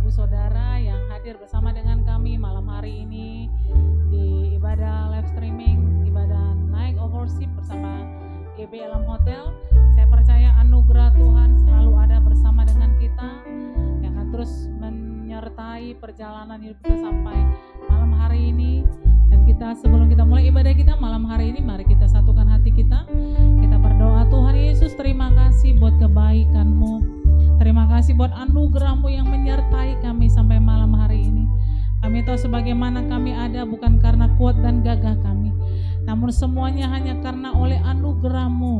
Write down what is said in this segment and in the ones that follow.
Ibu Saudara yang hadir bersama dengan kami malam hari ini di ibadah live streaming, ibadah Night of Worship bersama GB Elam Hotel. Saya percaya anugerah Tuhan selalu ada bersama dengan kita yang akan terus menyertai perjalanan hidup kita sampai malam hari ini. Dan kita sebelum kita mulai ibadah kita malam hari ini, mari kita satukan hati kita. Kita berdoa, Tuhan Yesus, terima kasih buat kebaikan-Mu. Terima kasih buat anugerah-Mu yang menyertai kami sampai malam hari ini. Kami tahu sebagaimana kami ada bukan karena kuat dan gagah kami, namun semuanya hanya karena oleh anugerah-Mu,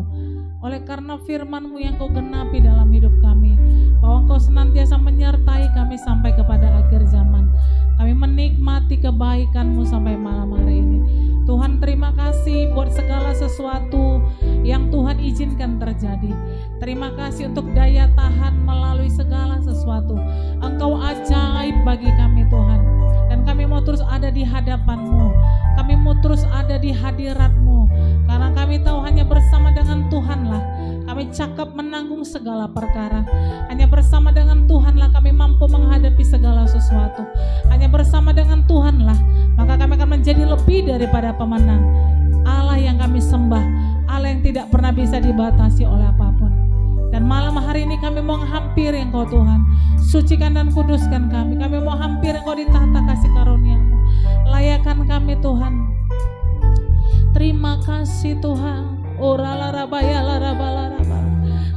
oleh karena firman-Mu yang Kau genapi dalam hidup kami, bahwa Kau senantiasa menyertai kami sampai kepada akhir zaman. Kami menikmati kebaikan-Mu sampai malam hari ini. Tuhan, terima kasih buat segala sesuatu yang Tuhan izinkan terjadi. Terima kasih untuk daya tahan melalui segala sesuatu. Engkau ajaib bagi kami, Tuhan. Dan kami mau terus ada di hadapan-Mu. Kami mau terus ada di hadirat-Mu. Karena kami tahu hanya bersama dengan Tuhanlah kami cakap menanggung segala perkara. Hanya bersama dengan Tuhanlah kami mampu menghadapi segala sesuatu. Hanya bersama dengan Tuhanlah maka kami akan menjadi lebih daripada pemenang. Allah yang kami sembah, Allah yang tidak pernah bisa dibatasi oleh apapun. Dan malam hari ini kami mau hampiri Engkau Tuhan. Sucikan dan kuduskan kami. Kami mau hampiri Engkau di tahta kasih karunia-Mu. Layakan kami Tuhan. Terima kasih Tuhan.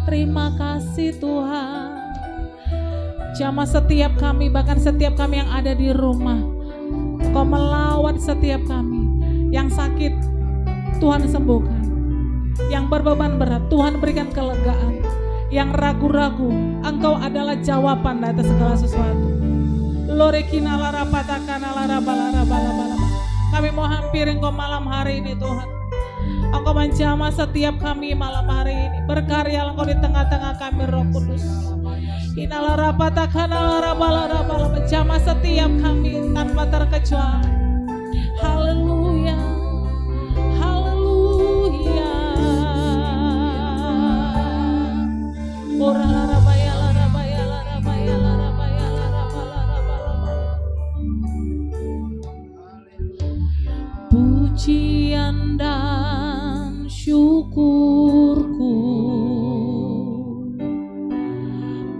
Terima kasih Tuhan. Jamah setiap kami, bahkan setiap kami yang ada di rumah. Kau melawat setiap kami. Yang sakit Tuhan sembuhkan. Yang berbeban berat Tuhan berikan kelegaan. Yang ragu-ragu Engkau adalah jawaban atas segala sesuatu. Kami mau hampiri Engkau malam hari ini Tuhan. Engkau menjamah setiap kami malam hari ini. Berkaryalah Engkau di tengah-tengah kami, Roh Kudus. Menjamah setiap kami tanpa terkecuali. Haleluya, haleluya. Pujian dan syukurku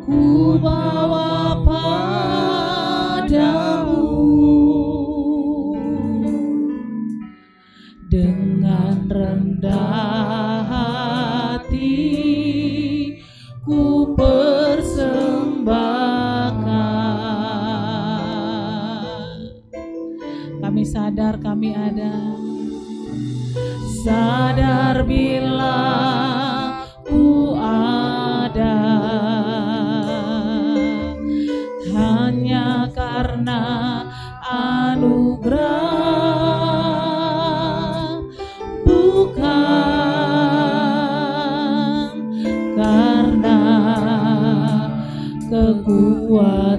ku bawa padamu, dengan rendah hati ku persembahkan. Kami sadar kami ada, sadar bila ku ada hanya karena anugerah, bukan karena kekuatanku.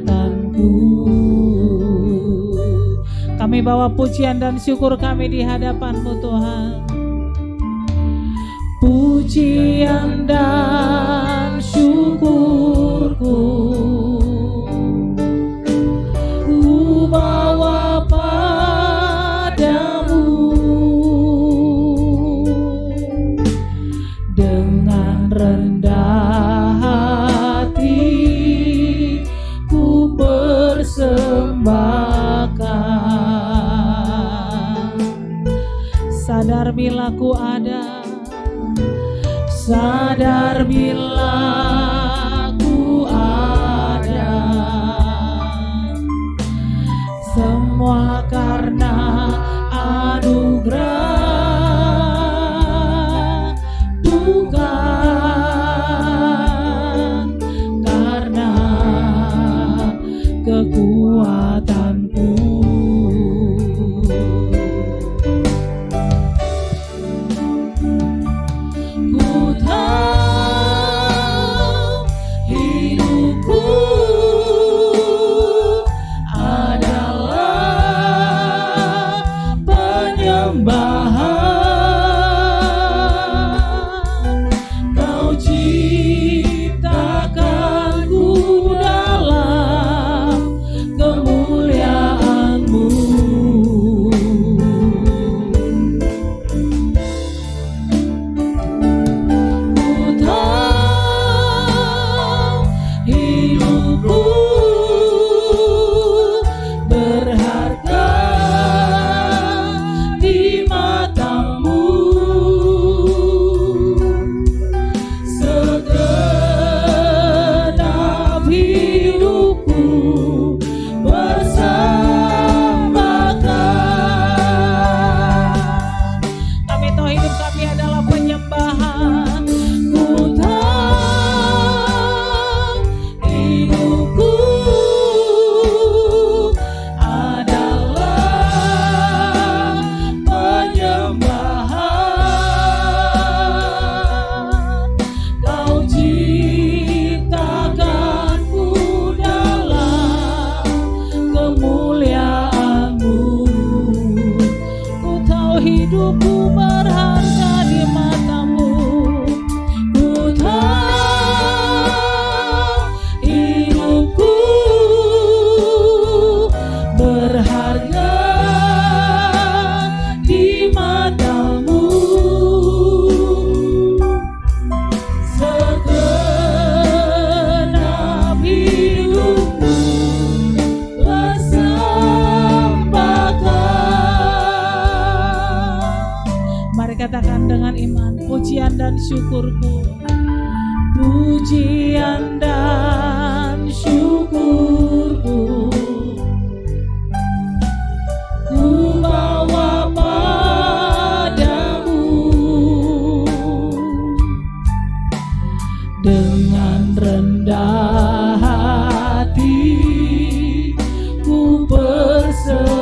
Kami bawa pujian dan syukur kami di hadapan-Mu Tuhan. Pujian dan syukurku ku bawa padamu, dengan rendah hati ku persembahkan. Sadar bila ku ada, sadar bila ku ada, semua karena anugerah, bukan karena kekuatanku. Ku tahu syukurku, pujian dan syukurku ku bawa padamu. Dengan rendah hati ku persembahkan,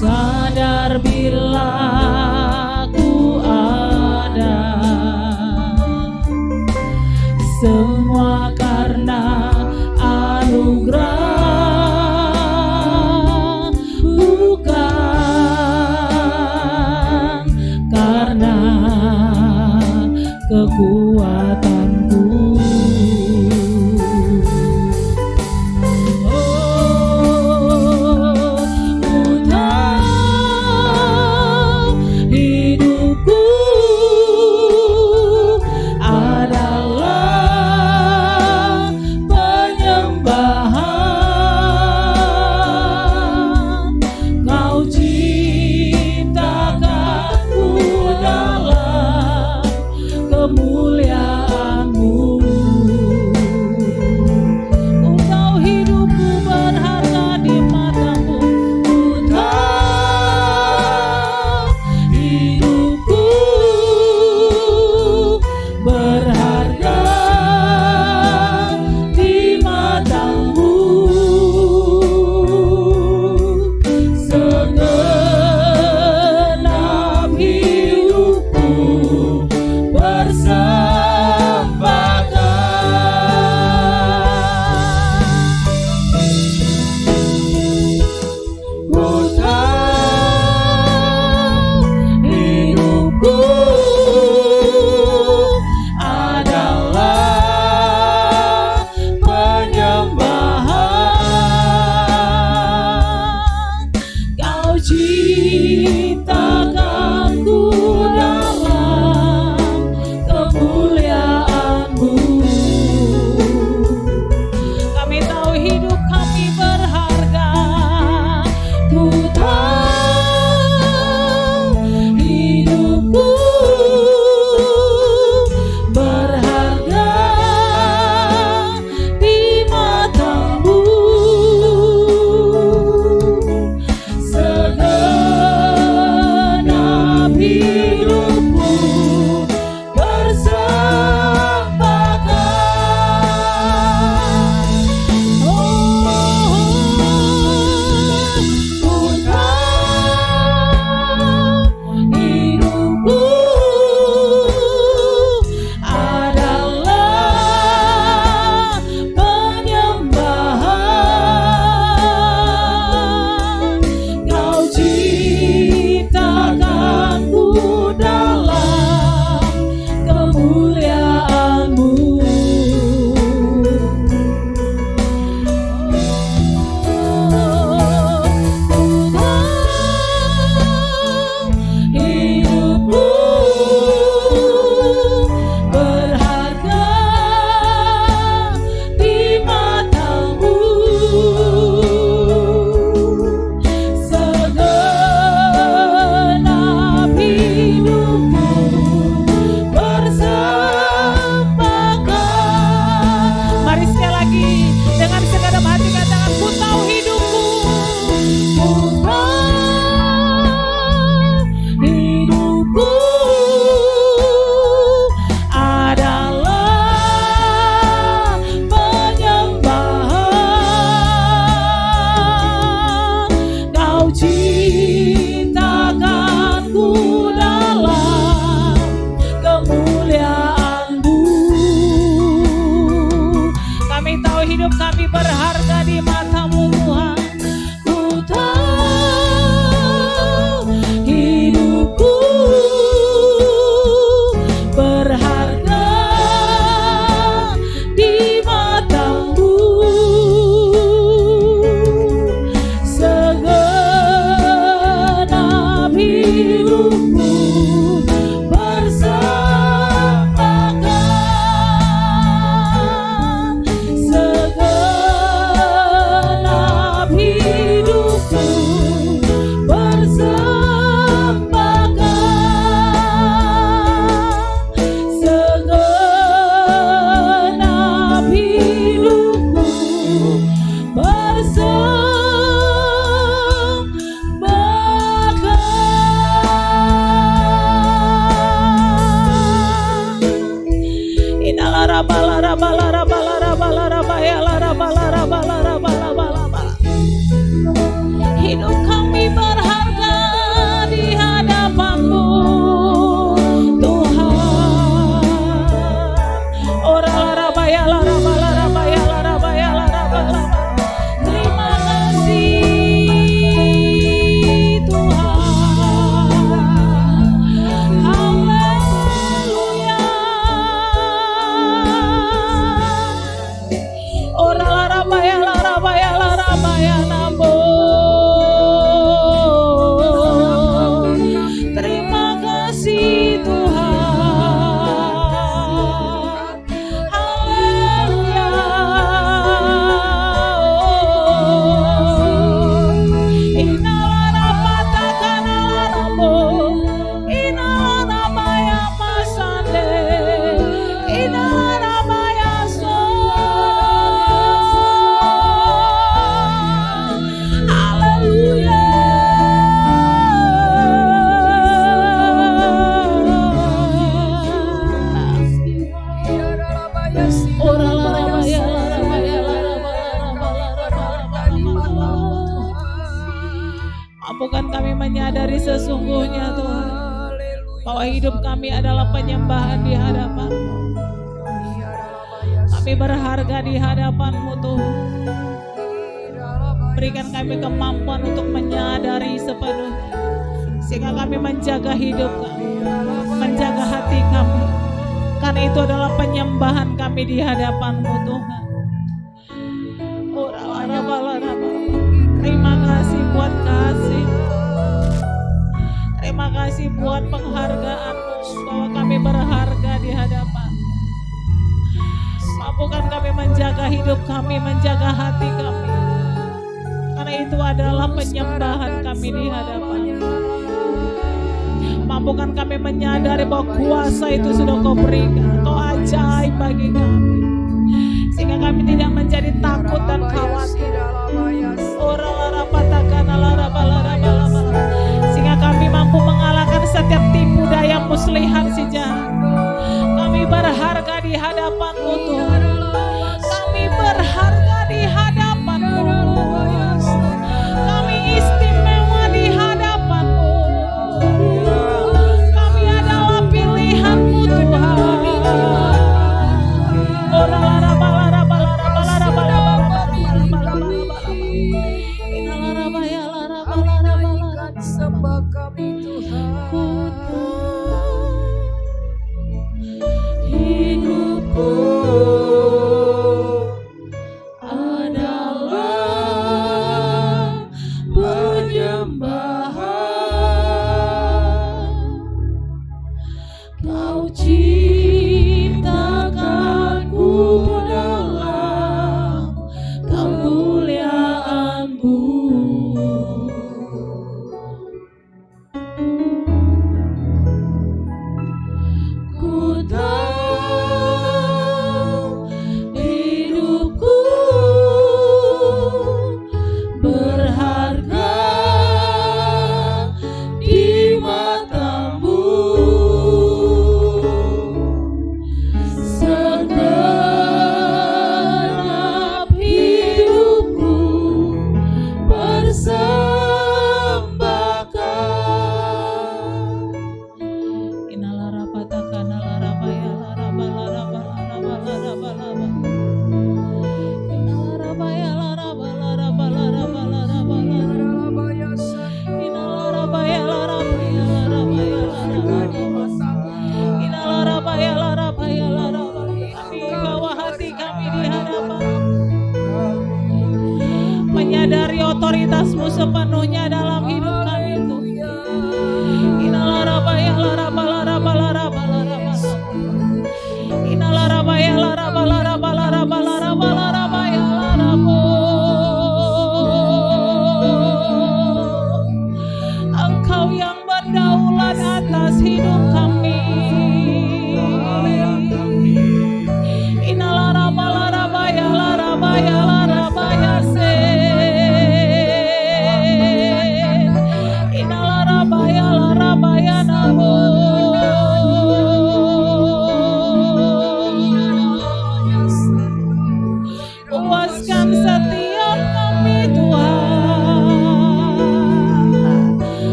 sadar bila ku ada semua karena anugerah, bukan karena kekuatanku. Hidupku adalah penyembahan. Kau ciptakanku dalam kemuliaan. Hidup kami berharga di hadapan-Mu Tuhan. Terima kasih Tuhan. Haleluya. Terima kasih Tuhan. Haleluya. Inalana patakana larabo, inalana maya masande, inalana maya so. Haleluya. Mampukan kami menyadari sesungguhnya Tuhan, bahwa hidup kami adalah penyembahan di hadapan-Mu. Kami berharga di hadapan-Mu Tuhan. Berikan kami kemampuan untuk menyadari sepenuhnya, sehingga kami menjaga hidup kami, menjaga hati kami, karena itu adalah penyembahan kami di hadapan-Mu Tuhan. Terima kasih buat kasih, terima kasih buat penghargaan-Mu, bahwa kami berharga di hadapan. Mampukan kami menjaga hidup kami, menjaga hati kami, karena itu adalah penyembahan kami di hadapan. Mampukan kami menyadari bahwa kuasa itu sudah Kau berikan, Kau ajaib bagi kami, sehingga kami tidak menjadi takut dan khawatir. Sehingga kami mampu mengalahkan setiap tipu daya muslihat si jahat. Kami berharga di hadapan-Mu Tuhan. Kami berharga di hadapan-Mu. Kami istimewa di hadapan-Mu. Kami adalah pilihan-Mu Tuhan.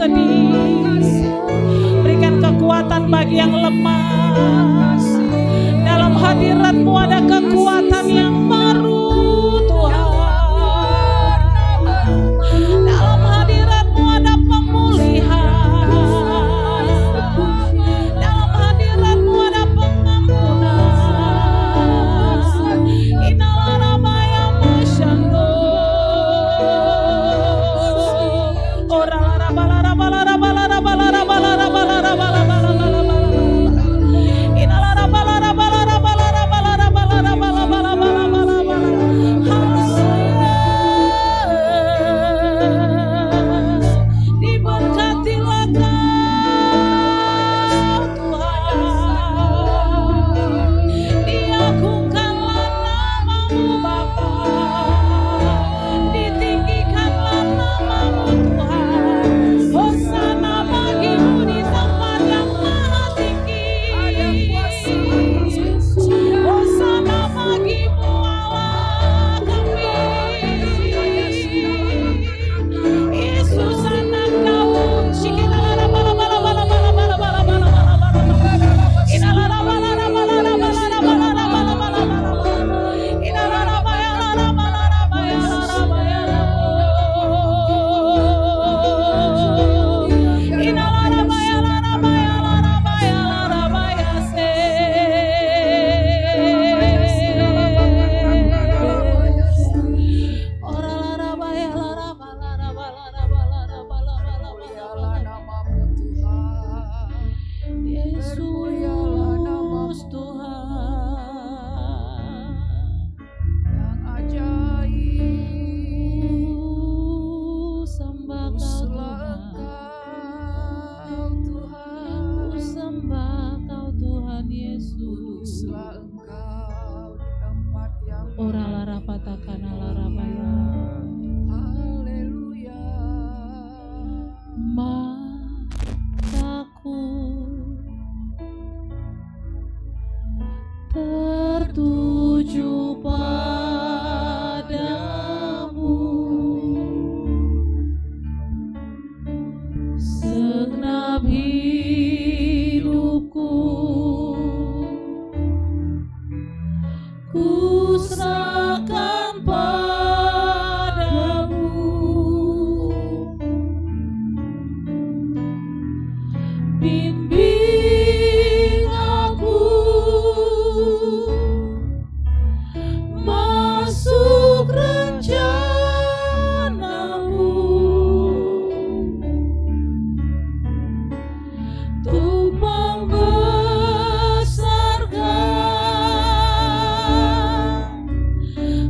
bersedih. Berikan kekuatan bagi yang lemah. Dalam hadirat-Mu ada kekuatan yang baru Tuhan. Dalam hadirat-Mu ada pemulihan. Dalam hadirat-Mu ada pengampunan. Inalarabaya masyando. Tertuju padamu, segenap hidupku ku serahkan padamu. Bimbing aku masuk rencana-Mu, untuk membesarkan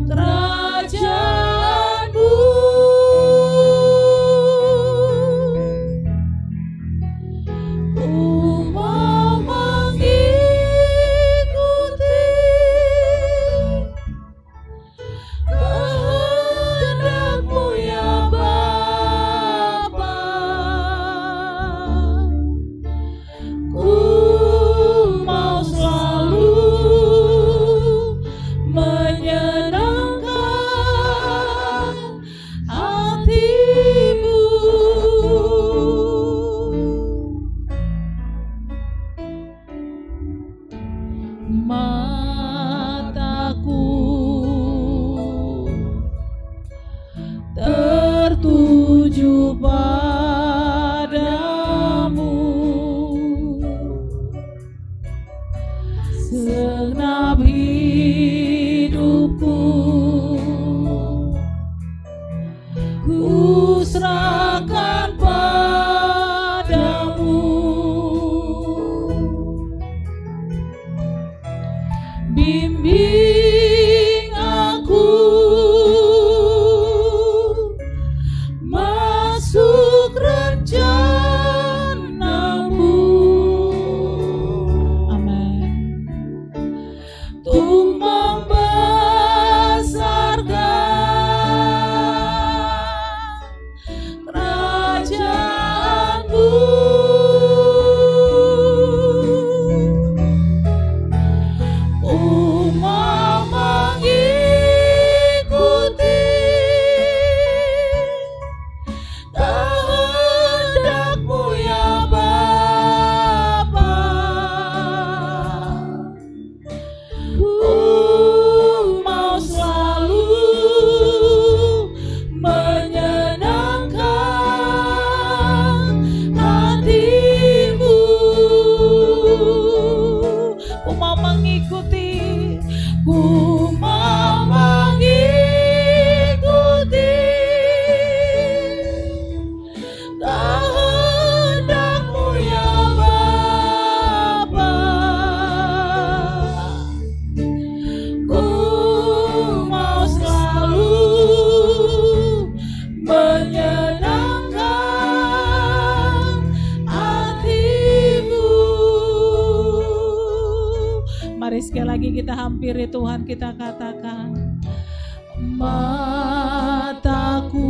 kerajaan-Mu. Ku mau mengikuti kehendak-Mu ya Bapa. Ku mau selalu menyenangkan hati-Mu. Mataku tertuju padamu, segenap hidupku ku serahkan padamu. Bimbing aku masuk rencana-Mu. Amin. Untuk membesarkan kerajaan-Mu. Ku mau mengikuti kehendak lagi kita hampiri Tuhan, kita katakan, mataku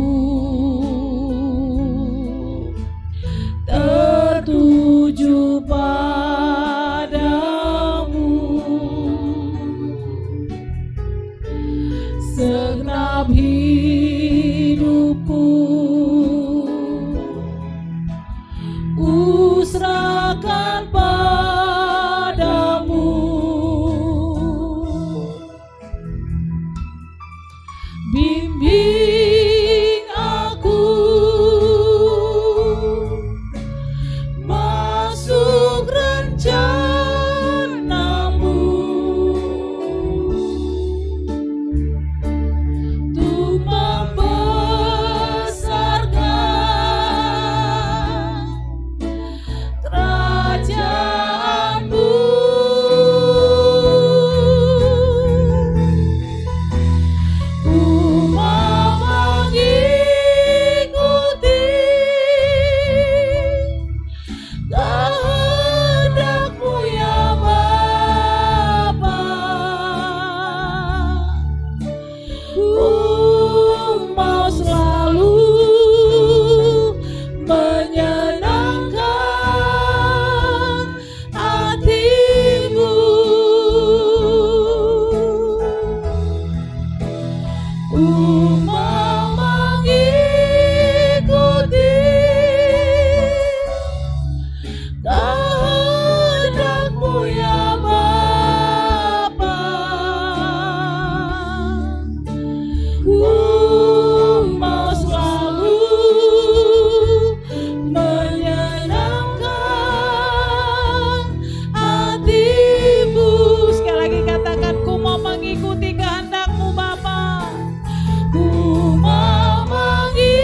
tertuju padamu, segenap hidupku ku serahkan padamu. Bimbing aku masuk rencana-Mu, untuk membesarkan kerajaan-Mu. Ku mau mengikuti kehendak-Mu ya Bapa. Ku mau selalu menyenangkan hati-Mu. Ku mau mengikuti kehendak-Mu ya Bapa. Ku mau selalu menyenangkan hati-Mu. Sekali lagi katakan, ku mau mengikuti kehendak-Mu Bapa. Ku mau mengikuti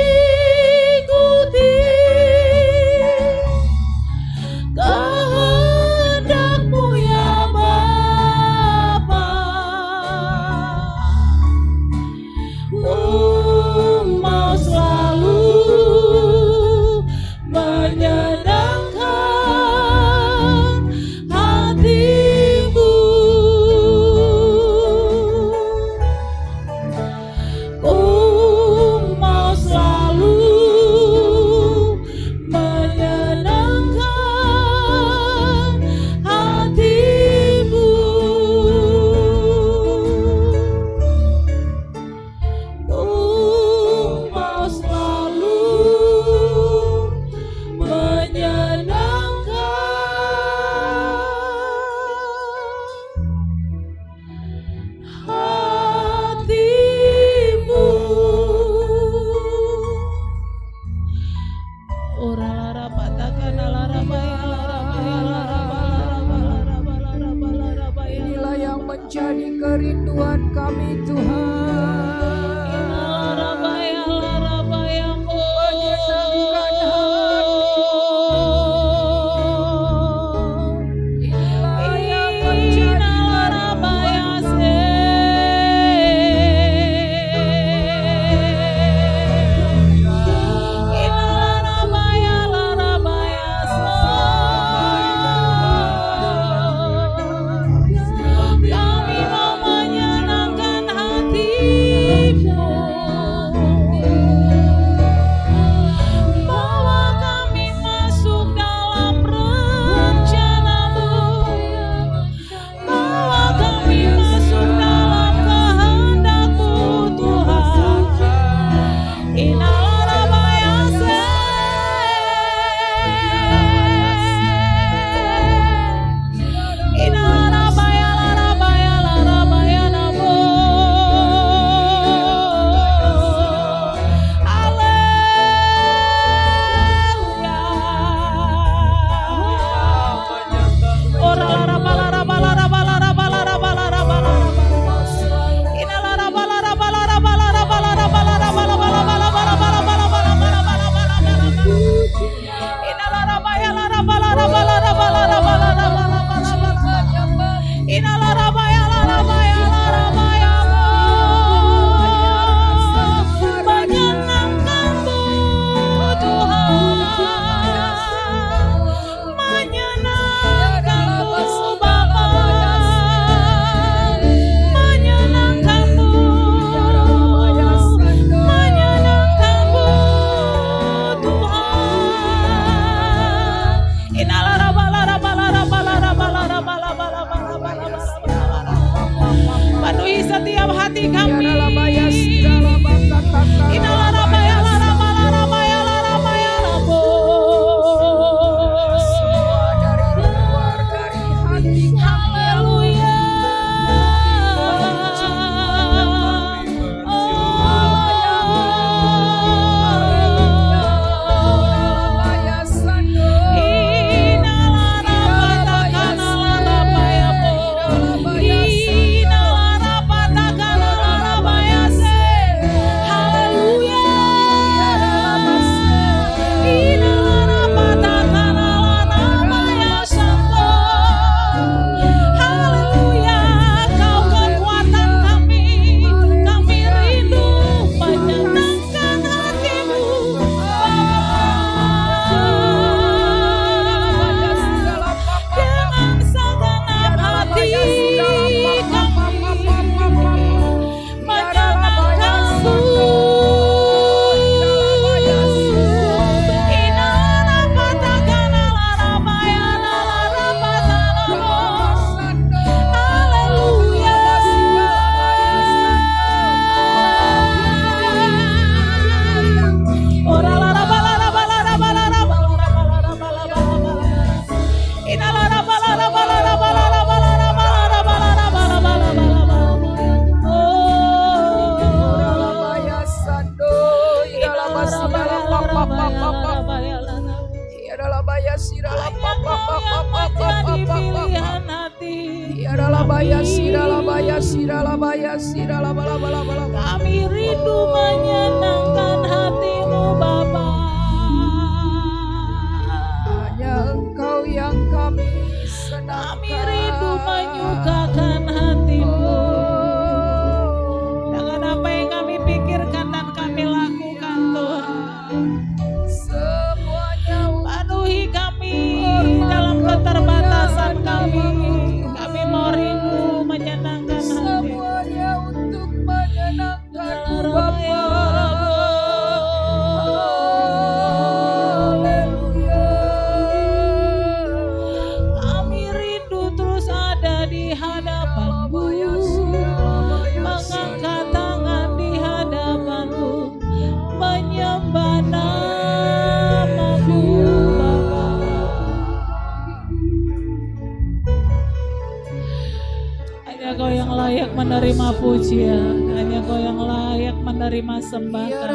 kehendak-Mu ya Bapa. Ku mau selalu menyenangkan hati-Mu. Ku mau selalu menyenangkan hati-Mu. Ku mau selalu menyenangkan hati-Mu. Ora lara patakan lara baya lara baya lara bala. Inilah yang menjadi kerinduan kami Tuhan. Lara baya Menyenangkan hati. Inilah yang menjadi kerinduan kami mau menyenangkan hati adalah baya sirala Hanya Kau yang menjadi pilihan hati. adalah baya sirala baya sirala bala bala bala. Kami rindu menyenangkan hati-Mu Bapa. Hanya Engkau yang kami senangkan. Kami rindu menyukakan hati-Mu. Dengan apa yang kami pikirkan dan kami lakukan Tuhan. Semuanya Penuhi kami dalam keterbatasan kami. Kami mau rindu menyenangkan hati. semuanya untuk menyenangkan Bapa. Kami rindu terus ada di hadapan-Mu, mengangkat tangan di hadapan-Mu, menyembah nama-Mu Bapa. Hanya Kau yang layak menerima pujian, hanya Kau yang layak menerima sembahkan,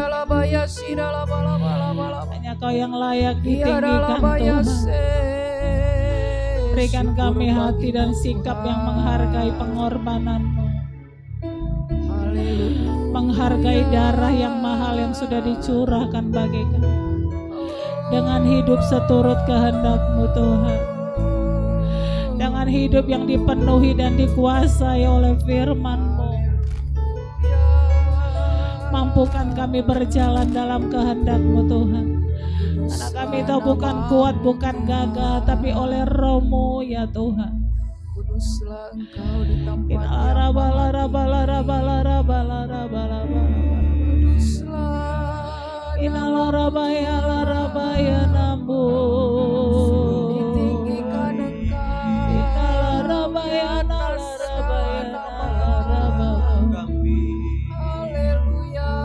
hanya Kau yang layak ditinggikan Tuhan. Berikan kami hati dan sikap yang menghargai pengorbanan-Mu, menghargai darah yang mahal yang sudah dicurahkan bagi kami, dengan hidup seturut kehendak-Mu Tuhan, dengan hidup yang dipenuhi dan dikuasai oleh firman-Mu. Mampukan kami berjalan dalam kehendak-Mu Tuhan, karena kami tahu bukan kuat, bukan gagah, tapi oleh Roh-Mu ya Tuhan. Kuduslah Engkau di tempat yang Inalarabaya nambu, ditinggikan Engkau. inalarabaya Haleluya.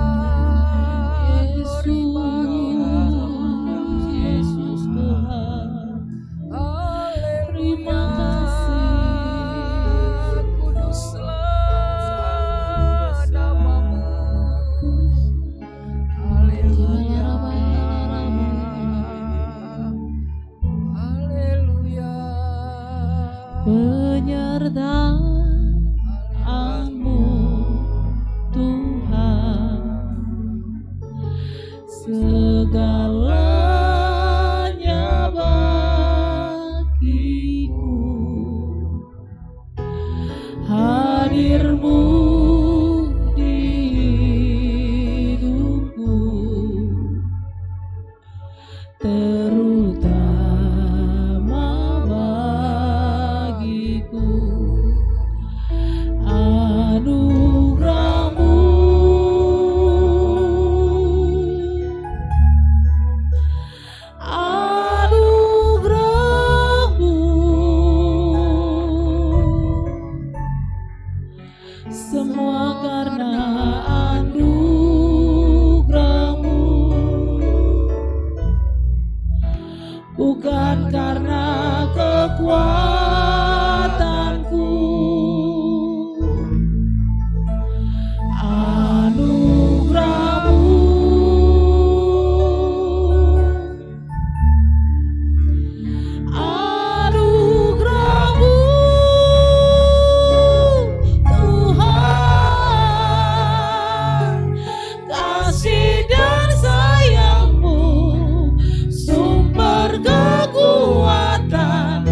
Yesus Tuhan, terima kasih. Kuduslah namamu. Haleluya. Haleluya. Penyertaan-Mu Tuhan, segalanya bagiku. Hadir-Mu di hidupku, terutama bagiku. Anugerah-Mu, anugerah-Mu, semua karena anugerah-Mu, bukan karena kekuatanku. Anugerah-Mu, anugerah-Mu Tuhan, kasih dan sayang-Mu, sumber kekuatan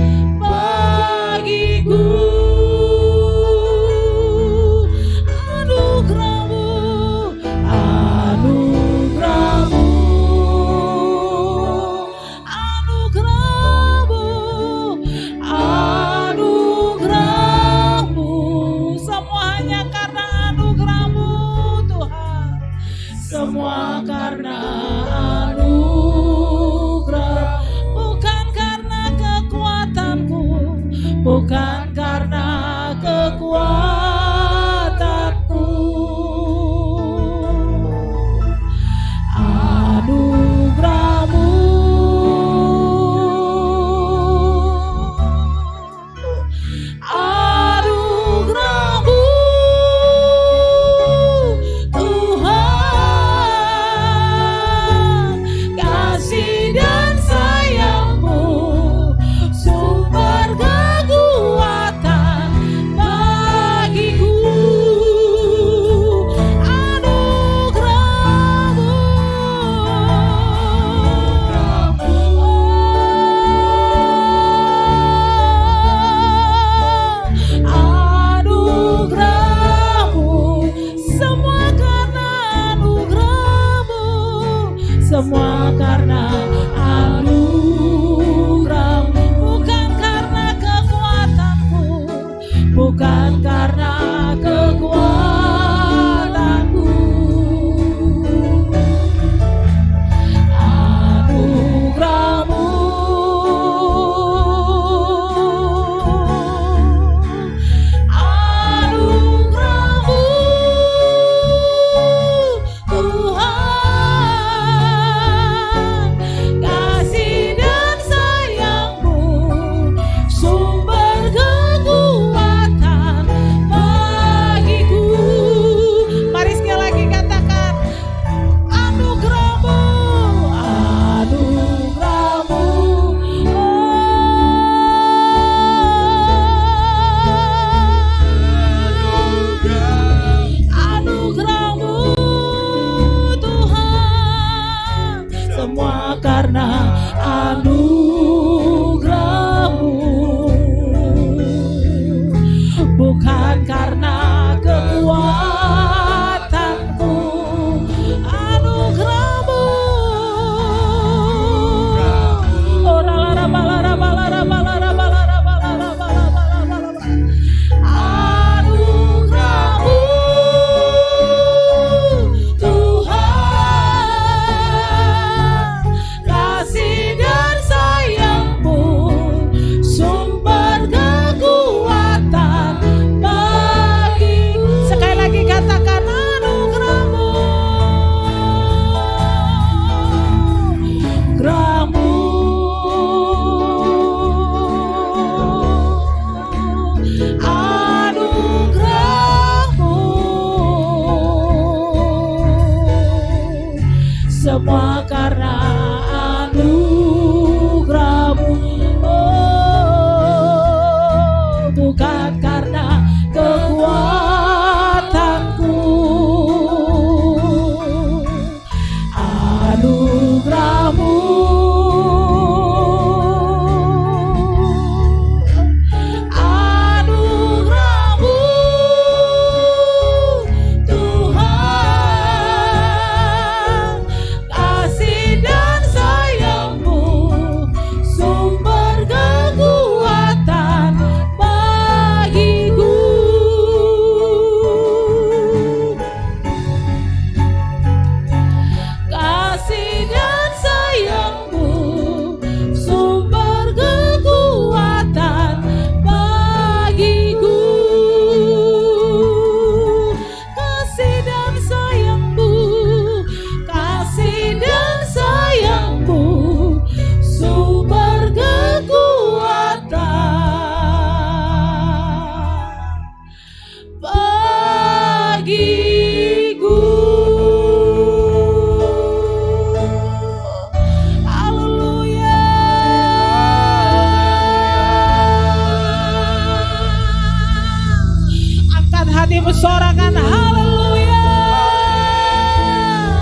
sorakan haleluya.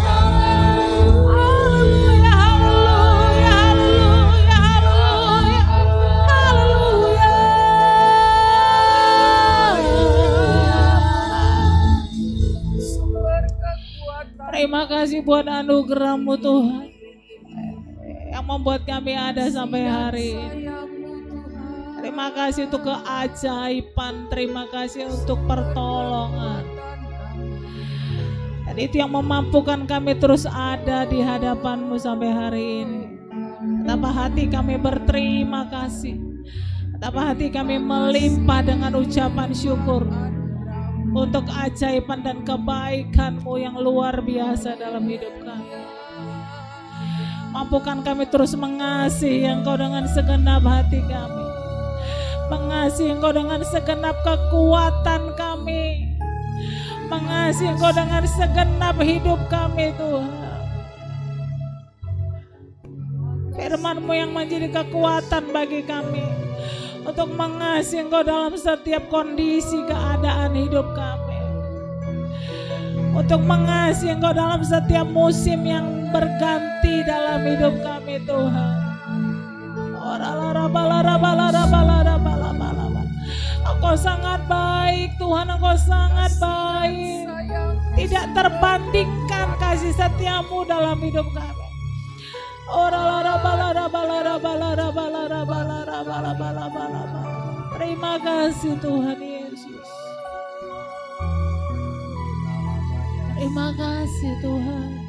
Haleluya, haleluya, haleluya, haleluya, haleluya. Sumber kekuatan. Terima kasih buat anugerah-Mu Tuhan yang membuat kami ada sampai hari ini. Terima kasih untuk keajaiban, terima kasih untuk pertolongan. Dan itu yang memampukan kami terus ada di hadapan-Mu sampai hari ini. Betapa hati kami berterima kasih. Betapa hati kami melimpah dengan ucapan syukur untuk keajaiban dan kebaikan-Mu yang luar biasa dalam hidup kami. Mampukan kami terus mengasihi Engkau dengan segenap hati kami, mengasihi Engkau dengan segenap kekuatan kami, mengasihi Engkau dengan segenap hidup kami Tuhan. Firman-Mu yang menjadi kekuatan bagi kami untuk mengasihi Engkau dalam setiap kondisi keadaan hidup kami, untuk mengasihi Engkau dalam setiap musim yang berganti dalam hidup kami Tuhan. Engkau sangat baik Tuhan, Engkau sangat baik. Tidak terbandingkan kasih setia-Mu dalam hidup kami. Terima kasih Tuhan Yesus. Terima kasih Tuhan.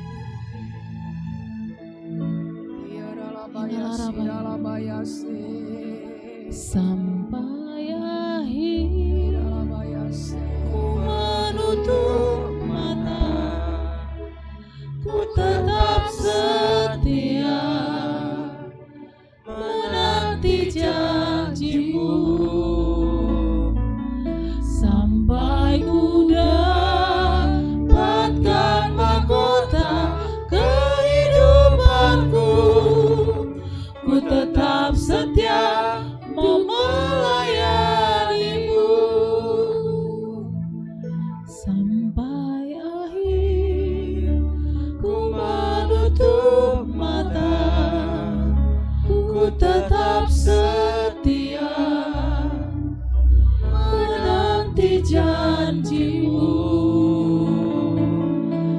Sampai akhir ku menutup mata, ku tetap setia menanti janji-Mu, sampai ku dapatkan mahkota kehidupanku. Ku tetap setia mau melayani-Mu sampai akhir. Ku menutup mata, ku tetap setia menanti janji-Mu,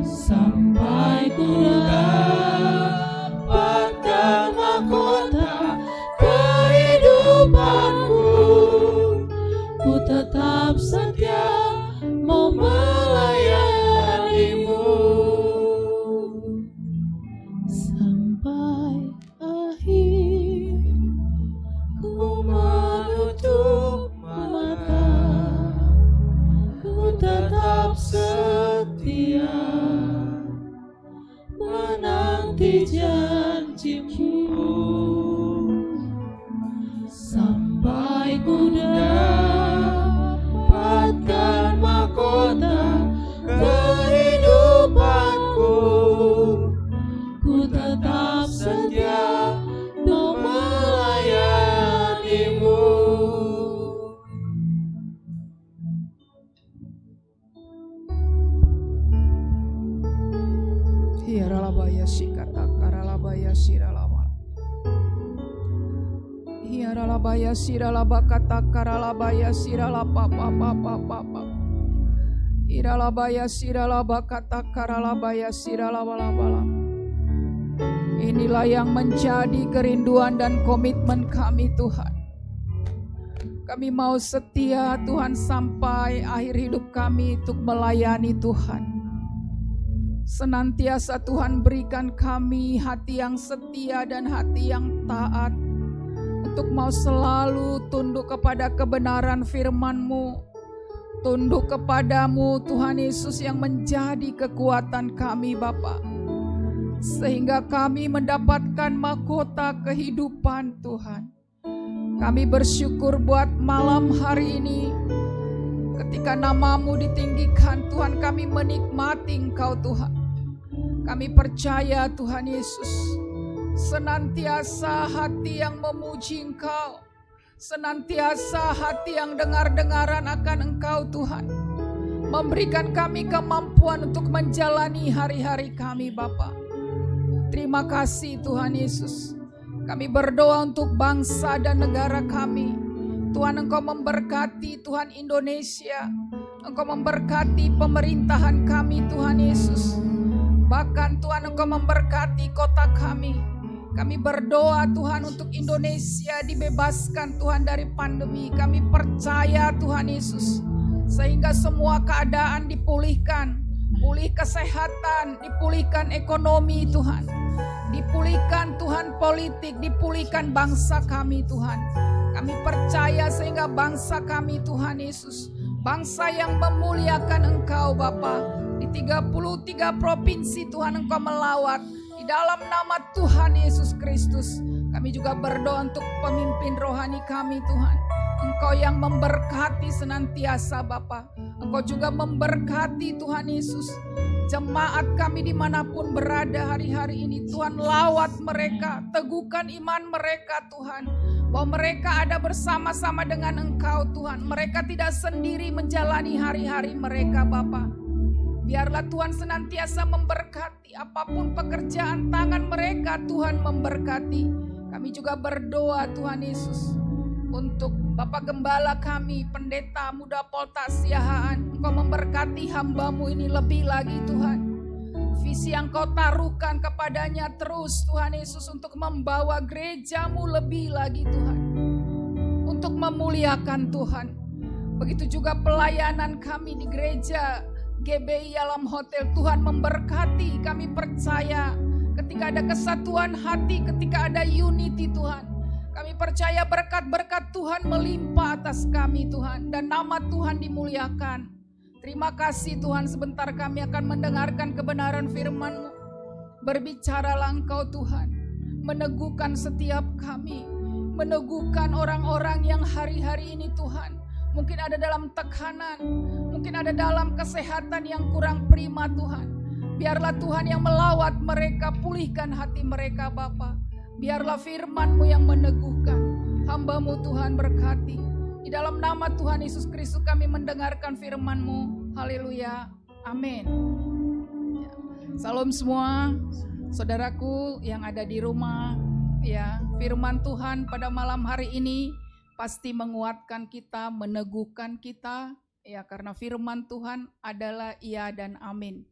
sampai ku dapatkan mahkota kehidupanku. Ku tetap setia mau melayani-Mu sampai akhir. Ku menutup mata, ku tetap setia menanti janji-Mu, sampai ku dapatkan mahkota kehidupanku. Ku tetap setia mau melayani-Mu. Hiaralabaya sikata karalabaya siralama. Hiaralabaya siralabakata karalabaya siralapapapapapa. Iralabaya siralabakata karalabaya siralabalabala. Inilah yang menjadi kerinduan dan komitmen kami Tuhan. Kami mau setia Tuhan sampai akhir hidup kami untuk melayani Tuhan. Senantiasa Tuhan berikan kami hati yang setia dan hati yang taat untuk mau selalu tunduk kepada kebenaran firman-Mu, tunduk kepadamu Tuhan Yesus yang menjadi kekuatan kami Bapa, sehingga kami mendapatkan mahkota kehidupan Tuhan. Kami bersyukur buat malam hari ini. Ketika nama-Mu ditinggikan Tuhan, kami menikmati Engkau Tuhan. Kami percaya Tuhan Yesus, senantiasa hati yang memuji Engkau, senantiasa hati yang dengar-dengaran akan Engkau Tuhan, Memberikan kami kemampuan untuk menjalani hari-hari kami Bapa. Terima kasih Tuhan Yesus. Kami berdoa untuk bangsa dan negara kami. Tuhan, Engkau memberkati Tuhan Indonesia. Engkau memberkati pemerintahan kami Tuhan Yesus. Bahkan Tuhan, Engkau memberkati kota kami. Kami berdoa Tuhan untuk Indonesia dibebaskan Tuhan dari pandemi. Kami percaya Tuhan Yesus, sehingga semua keadaan dipulihkan. Pulih kesehatan, dipulihkan ekonomi Tuhan. Dipulihkan Tuhan politik, dipulihkan bangsa kami Tuhan. Kami percaya sehingga bangsa kami Tuhan Yesus, bangsa yang memuliakan Engkau Bapa. Di 33 provinsi Tuhan Engkau melawat. Di dalam nama Tuhan Yesus Kristus, kami juga berdoa untuk pemimpin rohani kami Tuhan. Engkau yang memberkati senantiasa Bapa. Engkau juga memberkati Tuhan Yesus jemaat kami dimanapun berada hari-hari ini. Tuhan, lawat mereka, teguhkan iman mereka Tuhan, bahwa mereka ada bersama-sama dengan Engkau Tuhan. Mereka tidak sendiri menjalani hari-hari mereka Bapa. Biarlah Tuhan senantiasa memberkati apapun pekerjaan tangan mereka, Tuhan memberkati. Kami juga berdoa Tuhan Yesus untuk Bapak Gembala kami, Pendeta Muda Polta Siahaan. Engkau memberkati hamba-Mu ini lebih lagi Tuhan. Visi yang Kau taruhkan kepadanya terus Tuhan Yesus untuk membawa gereja-Mu lebih lagi Tuhan, untuk memuliakan Tuhan. Begitu juga pelayanan kami di gereja GBI Alam Hotel. Tuhan memberkati, kami percaya ketika ada kesatuan hati, ketika ada unity Tuhan, kami percaya berkat-berkat Tuhan melimpah atas kami Tuhan, dan nama Tuhan dimuliakan. Terima kasih Tuhan, sebentar kami akan mendengarkan kebenaran firman-Mu. Berbicaralah Engkau Tuhan, meneguhkan setiap kami, meneguhkan orang-orang yang hari-hari ini Tuhan mungkin ada dalam tekanan, mungkin ada dalam kesehatan yang kurang prima Tuhan. Biarlah Tuhan yang melawat mereka, pulihkan hati mereka Bapa. Biarlah firman-Mu yang meneguhkan hamba-Mu Tuhan, berkati. Di dalam nama Tuhan Yesus Kristus kami mendengarkan firman-Mu. Haleluya. Amin. Salam semua saudaraku yang ada di rumah. Ya, firman Tuhan pada malam hari ini pasti menguatkan kita, meneguhkan kita. Ya, karena firman Tuhan adalah iya dan amin.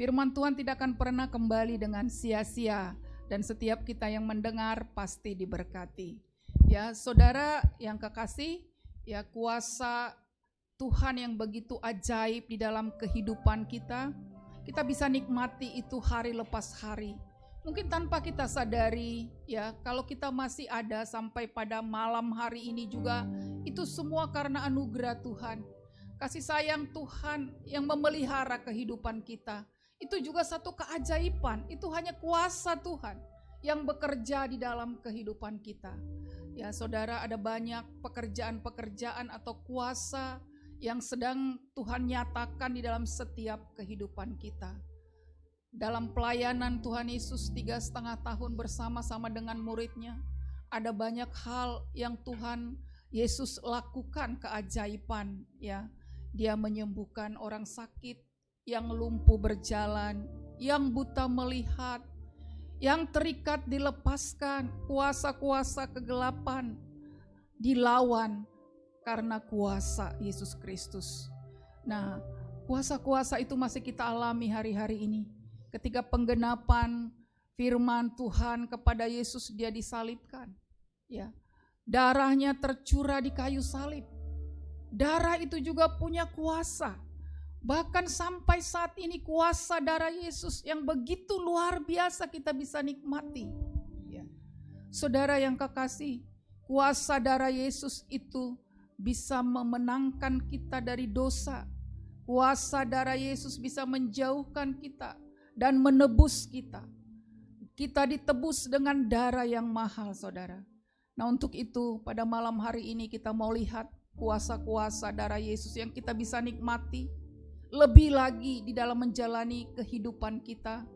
Firman Tuhan tidak akan pernah kembali dengan sia-sia. Dan setiap kita yang mendengar pasti diberkati. Ya, saudara yang kekasih, ya, kuasa Tuhan yang begitu ajaib di dalam kehidupan kita, kita bisa nikmati itu hari lepas hari. Mungkin tanpa kita sadari, ya, kalau kita masih ada sampai pada malam hari ini juga, itu semua karena anugerah Tuhan. Kasih sayang Tuhan yang memelihara kehidupan kita. Itu juga satu keajaiban, itu hanya kuasa Tuhan yang bekerja di dalam kehidupan kita. Ya saudara, ada banyak pekerjaan-pekerjaan atau kuasa yang sedang Tuhan nyatakan di dalam setiap kehidupan kita. Dalam pelayanan Tuhan Yesus 3,5 tahun bersama-sama dengan muridnya, ada banyak hal yang Tuhan Yesus lakukan keajaiban. Ya, Dia menyembuhkan orang sakit, yang lumpuh berjalan, yang buta melihat, yang terikat dilepaskan, kuasa-kuasa kegelapan dilawan karena kuasa Yesus Kristus. Nah, kuasa-kuasa itu masih kita alami hari-hari ini. Ketika penggenapan firman Tuhan kepada Yesus, Dia disalibkan. Ya, darahnya tercurah di kayu salib. Darah itu juga punya kuasa. Bahkan sampai saat ini kuasa darah Yesus yang begitu luar biasa kita bisa nikmati. Ya. Saudara yang kekasih, kuasa darah Yesus itu bisa memenangkan kita dari dosa. Kuasa darah Yesus bisa menjauhkan kita dan menebus kita. Kita ditebus dengan darah yang mahal, saudara. Nah, untuk itu pada malam hari ini kita mau lihat kuasa-kuasa darah Yesus yang kita bisa nikmati lebih lagi di dalam menjalani kehidupan kita.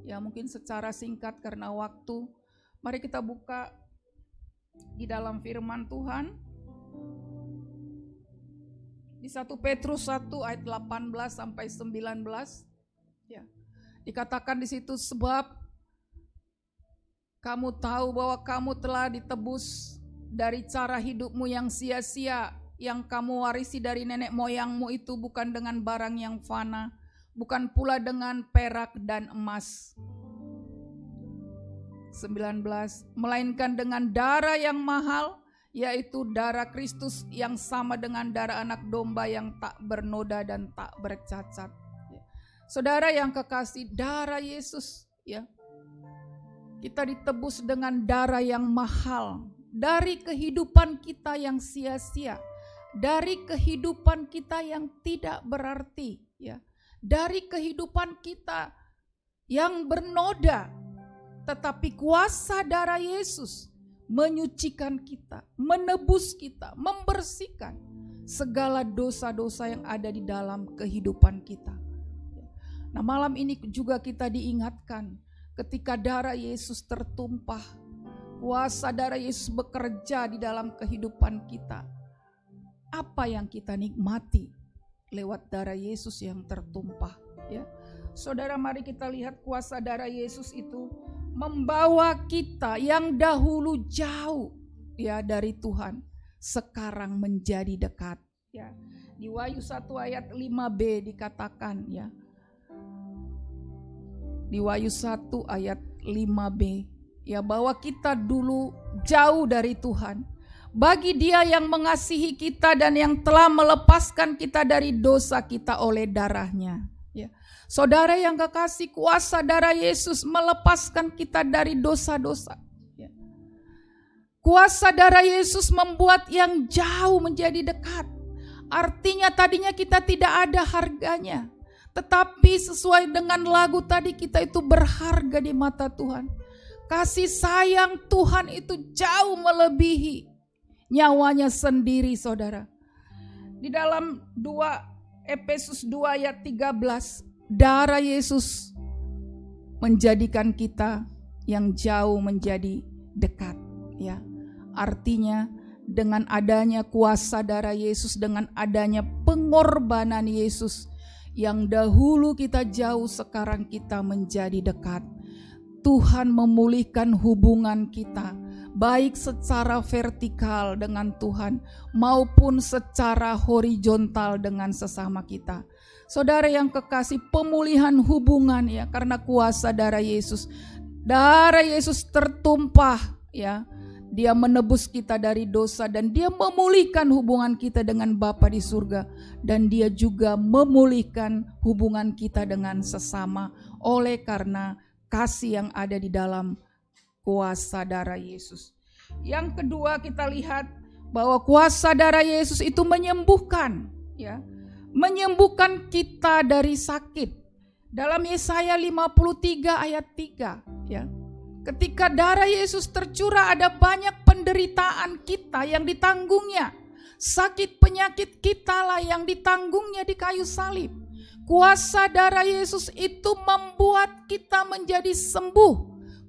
Ya, mungkin secara singkat karena waktu. Mari kita buka di dalam firman Tuhan. Di 1 Petrus 1 ayat 18 sampai 19 ya. Dikatakan di situ, sebab kamu tahu bahwa kamu telah ditebus dari cara hidupmu yang sia-sia yang kamu warisi dari nenek moyangmu itu, bukan dengan barang yang fana, bukan pula dengan perak dan emas. 19, melainkan dengan darah yang mahal, yaitu darah Kristus yang sama dengan darah anak domba yang tak bernoda dan tak bercacat. Saudara yang kekasih, darah Yesus ya. Kita ditebus dengan darah yang mahal dari kehidupan kita yang sia-sia, dari kehidupan kita yang tidak berarti ya, dari kehidupan kita yang bernoda. Tetapi kuasa darah Yesus menyucikan kita, menebus kita, membersihkan segala dosa-dosa yang ada di dalam kehidupan kita. Nah, malam ini juga kita diingatkan ketika darah Yesus tertumpah, kuasa darah Yesus bekerja di dalam kehidupan kita. Apa yang kita nikmati lewat darah Yesus yang tertumpah ya. Saudara, mari kita lihat kuasa darah Yesus itu membawa kita yang dahulu jauh ya dari Tuhan, sekarang menjadi dekat ya. Di Wahyu 1 ayat 5b dikatakan ya. Di Wahyu 1 ayat 5b ya, bahwa kita dulu jauh dari Tuhan. Bagi Dia yang mengasihi kita dan yang telah melepaskan kita dari dosa kita oleh darahnya ya. Saudara yang kekasih, kuasa darah Yesus melepaskan kita dari dosa-dosa ya. Kuasa darah Yesus membuat yang jauh menjadi dekat. Artinya tadinya kita tidak ada harganya, tetapi sesuai dengan lagu tadi, kita itu berharga di mata Tuhan. Kasih sayang Tuhan itu jauh melebihi nyawanya sendiri, saudara. Di dalam Efesus 2 ayat 13, darah Yesus menjadikan kita yang jauh menjadi dekat ya. Artinya dengan adanya kuasa darah Yesus, dengan adanya pengorbanan Yesus, yang dahulu kita jauh sekarang kita menjadi dekat. Tuhan memulihkan hubungan kita, baik secara vertikal dengan Tuhan maupun secara horizontal dengan sesama kita. Saudara yang kekasih, pemulihan hubungan ya karena kuasa darah Yesus. Darah Yesus tertumpah ya. Dia menebus kita dari dosa dan Dia memulihkan hubungan kita dengan Bapa di surga, dan Dia juga memulihkan hubungan kita dengan sesama oleh karena kasih yang ada di dalam kuasa darah Yesus. Yang kedua, kita lihat bahwa kuasa darah Yesus itu menyembuhkan ya. Menyembuhkan kita dari sakit. Dalam Yesaya 53 ayat 3 ya. Ketika darah Yesus tercurah, ada banyak penderitaan kita yang ditanggungnya. Sakit penyakit kita lah yang ditanggungnya di kayu salib. Kuasa darah Yesus itu membuat kita menjadi sembuh.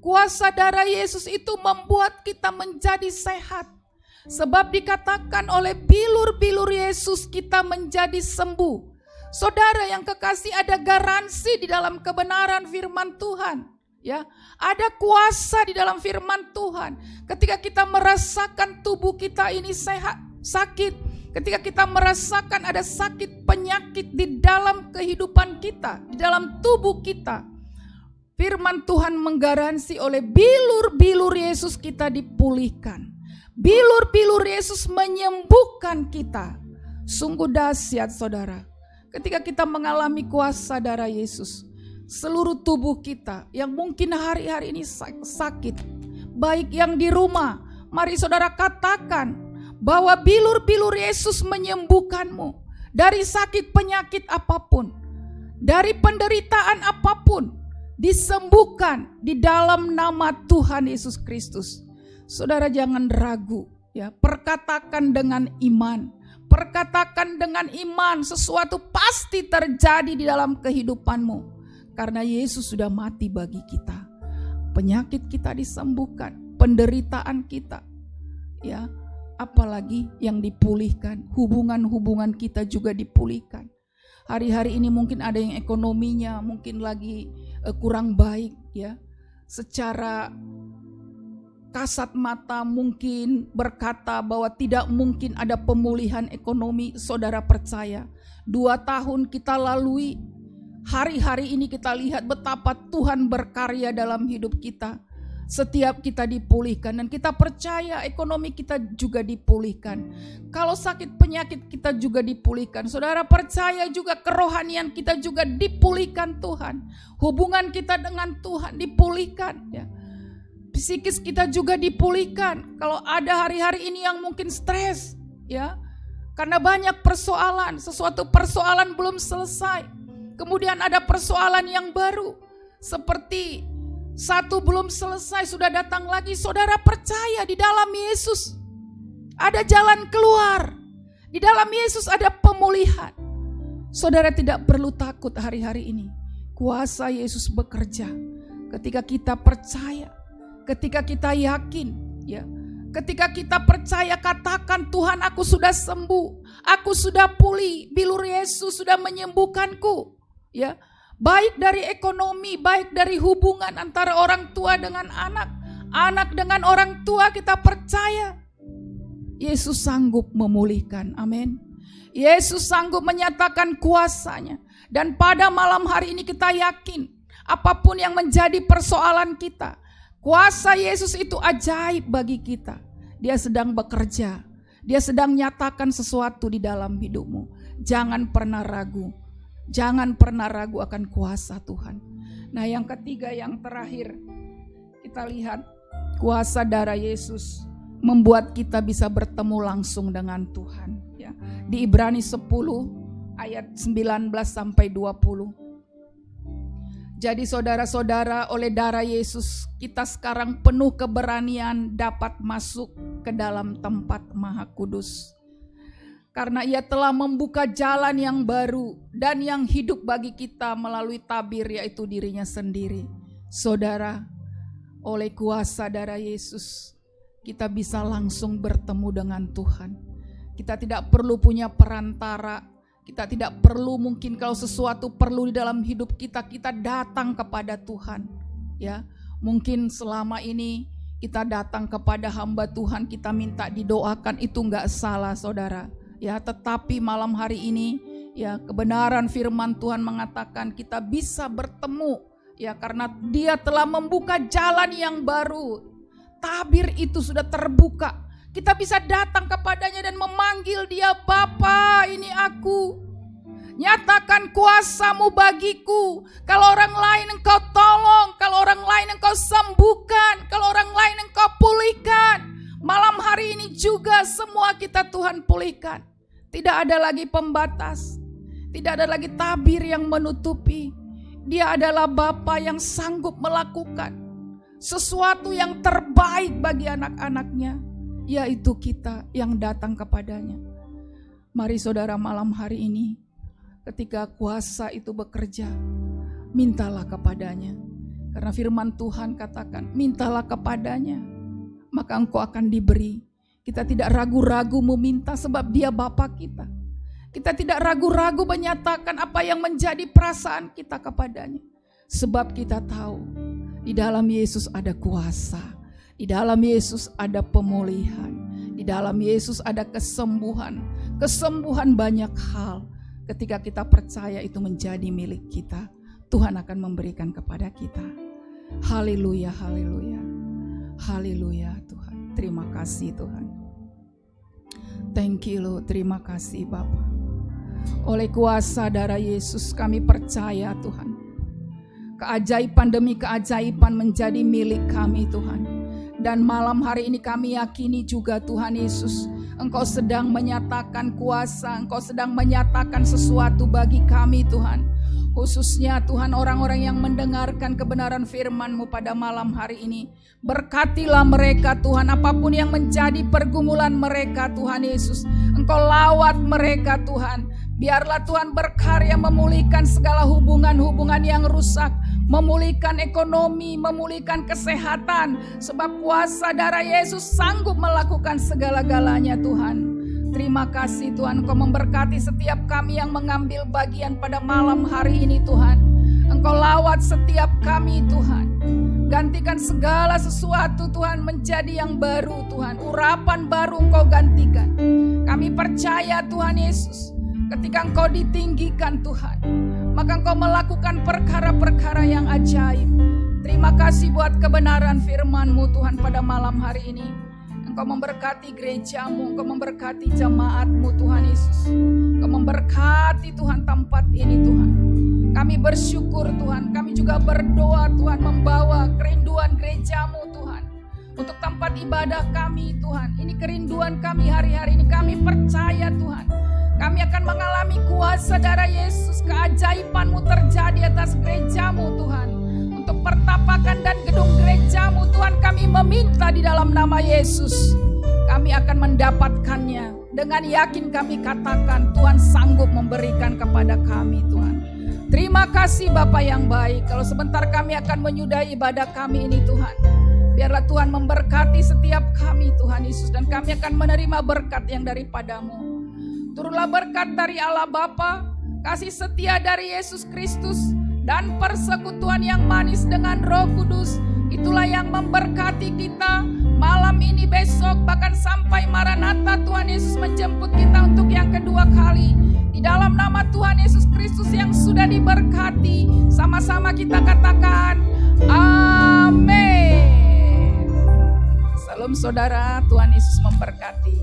Kuasa darah Yesus itu membuat kita menjadi sehat. Sebab dikatakan oleh bilur-bilur Yesus kita menjadi sembuh. Saudara yang kekasih, ada garansi di dalam kebenaran firman Tuhan. Ya, ada kuasa di dalam firman Tuhan. Ketika kita merasakan tubuh kita ini sehat, sakit, ketika kita merasakan ada sakit penyakit di dalam kehidupan kita, di dalam tubuh kita, firman Tuhan menggaransi oleh bilur-bilur Yesus kita dipulihkan. Bilur-bilur Yesus menyembuhkan kita. Sungguh dahsyat, saudara. Ketika kita mengalami kuasa darah Yesus, seluruh tubuh kita yang mungkin hari-hari ini sakit, baik yang di rumah, mari saudara katakan bahwa bilur-bilur Yesus menyembuhkanmu dari sakit penyakit apapun, dari penderitaan apapun, disembuhkan di dalam nama Tuhan Yesus Kristus. Saudara jangan ragu ya, perkatakan dengan iman. Perkatakan dengan iman, sesuatu pasti terjadi di dalam kehidupanmu. Karena Yesus sudah mati bagi kita. Penyakit kita disembuhkan, penderitaan kita ya apalagi yang dipulihkan. Hubungan-hubungan kita juga dipulihkan. Hari-hari ini mungkin ada yang ekonominya mungkin lagi kurang baik ya. Secara kasat mata mungkin berkata bahwa tidak mungkin ada pemulihan ekonomi. Saudara percaya, 2 tahun kita lalui, hari-hari ini kita lihat betapa Tuhan berkarya dalam hidup kita. Setiap kita dipulihkan dan kita percaya ekonomi kita juga dipulihkan. Kalau sakit penyakit kita juga dipulihkan. Saudara percaya juga kerohanian kita juga dipulihkan Tuhan. Hubungan kita dengan Tuhan dipulihkan ya. Psikis kita juga dipulihkan. Kalau ada hari-hari ini yang mungkin stres ya, karena banyak persoalan, sesuatu persoalan belum selesai. Kemudian ada persoalan yang baru, seperti satu belum selesai sudah datang lagi. Saudara percaya di dalam Yesus ada jalan keluar. Di dalam Yesus ada pemulihan. Saudara tidak perlu takut hari-hari ini. Kuasa Yesus bekerja ketika kita percaya. Ketika kita yakin ya, ketika kita percaya, katakan, Tuhan aku sudah sembuh, aku sudah pulih, bilur Yesus sudah menyembuhkanku ya. Baik dari ekonomi, baik dari hubungan antara orang tua dengan anak, anak dengan orang tua, kita percaya Yesus sanggup memulihkan, amin. Yesus sanggup menyatakan kuasanya. Dan pada malam hari ini kita yakin apapun yang menjadi persoalan kita, kuasa Yesus itu ajaib bagi kita. Dia sedang bekerja. Dia sedang nyatakan sesuatu di dalam hidupmu. Jangan pernah ragu. Jangan pernah ragu akan kuasa Tuhan. Nah, yang ketiga, yang terakhir, kita lihat kuasa darah Yesus membuat kita bisa bertemu langsung dengan Tuhan. Ya. Di Ibrani 10 ayat 19 sampai 20. Jadi saudara-saudara, oleh darah Yesus kita sekarang penuh keberanian dapat masuk ke dalam tempat Maha Kudus. Karena Ia telah membuka jalan yang baru dan yang hidup bagi kita melalui tabir, yaitu dirinya sendiri. Saudara, oleh kuasa darah Yesus kita bisa langsung bertemu dengan Tuhan. Kita tidak perlu punya perantara. Kita tidak perlu, mungkin kalau sesuatu perlu di dalam hidup kita, kita datang kepada Tuhan. Ya, mungkin selama ini kita datang kepada hamba Tuhan, kita minta didoakan, itu enggak salah saudara. Ya, tetapi malam hari ini ya, kebenaran firman Tuhan mengatakan kita bisa bertemu ya, karena Dia telah membuka jalan yang baru. Tabir itu sudah terbuka. Kita bisa datang kepadanya dan memanggil Dia, Bapa, ini aku. Nyatakan kuasa-Mu bagiku. Kalau orang lain Engkau tolong, kalau orang lain Engkau sembuhkan, kalau orang lain Engkau pulihkan. Malam hari ini juga semua kita Tuhan pulihkan. Tidak ada lagi pembatas, tidak ada lagi tabir yang menutupi. Dia adalah Bapa yang sanggup melakukan sesuatu yang terbaik bagi anak-anaknya, yaitu kita yang datang kepadanya. Mari saudara, malam hari ini ketika kuasa itu bekerja, mintalah kepadanya. Karena firman Tuhan katakan, mintalah kepadanya, maka engkau akan diberi. Kita tidak ragu-ragu meminta sebab Dia Bapa kita. Kita tidak ragu-ragu menyatakan apa yang menjadi perasaan kita kepadanya. Sebab kita tahu di dalam Yesus ada kuasa. Di dalam Yesus ada pemulihan. Di dalam Yesus ada kesembuhan. Kesembuhan banyak hal. Ketika kita percaya itu menjadi milik kita, Tuhan akan memberikan kepada kita. Haleluya, haleluya. Haleluya Tuhan. Terima kasih Tuhan. Thank you Lord. Terima kasih Bapa. Oleh kuasa darah Yesus kami percaya Tuhan, keajaiban demi keajaiban menjadi milik kami Tuhan. Dan malam hari ini kami yakini juga Tuhan Yesus, Engkau sedang menyatakan kuasa, Engkau sedang menyatakan sesuatu bagi kami Tuhan. Khususnya Tuhan, orang-orang yang mendengarkan kebenaran firman-Mu pada malam hari ini. Berkatilah mereka Tuhan, apapun yang menjadi pergumulan mereka Tuhan Yesus, Engkau lawat mereka Tuhan. Biarlah Tuhan berkarya memulihkan segala hubungan-hubungan yang rusak, memulihkan ekonomi, memulihkan kesehatan, sebab kuasa darah Yesus sanggup melakukan segala-galanya Tuhan. Terima kasih Tuhan, Engkau memberkati setiap kami yang mengambil bagian pada malam hari ini Tuhan. Engkau lawat setiap kami Tuhan. Gantikan segala sesuatu Tuhan menjadi yang baru Tuhan. Urapan baru Engkau gantikan. Kami percaya Tuhan Yesus, ketika Engkau ditinggikan Tuhan, maka Engkau melakukan perkara-perkara yang ajaib. Terima kasih buat kebenaran firman-Mu Tuhan pada malam hari ini. Engkau memberkati gereja-Mu, Engkau memberkati jemaat-Mu Tuhan Yesus. Engkau memberkati Tuhan tempat ini Tuhan. Kami bersyukur Tuhan, kami juga berdoa Tuhan membawa kerinduan gereja-Mu Tuhan. Untuk tempat ibadah kami Tuhan, ini kerinduan kami hari-hari ini. Kami percaya Tuhan, kami akan mengalami kuasa darah Yesus, keajaiban-Mu terjadi atas gereja-Mu Tuhan. Untuk pertapakan dan gedung gereja-Mu Tuhan, kami meminta di dalam nama Yesus, kami akan mendapatkannya. Dengan yakin kami katakan, Tuhan sanggup memberikan kepada kami Tuhan. Terima kasih Bapa yang baik. Kalau sebentar kami akan menyudahi ibadah kami ini Tuhan, biarlah Tuhan memberkati setiap kami Tuhan Yesus, dan kami akan menerima berkat yang daripada-Mu. Turunlah berkat dari Allah Bapa, kasih setia dari Yesus Kristus, dan persekutuan yang manis dengan Roh Kudus. Itulah yang memberkati kita malam ini, besok, bahkan sampai Maranatha Tuhan Yesus menjemput kita untuk yang kedua kali. Di dalam nama Tuhan Yesus Kristus yang sudah diberkati, sama-sama kita katakan amin. Salam saudara, Tuhan Yesus memberkati.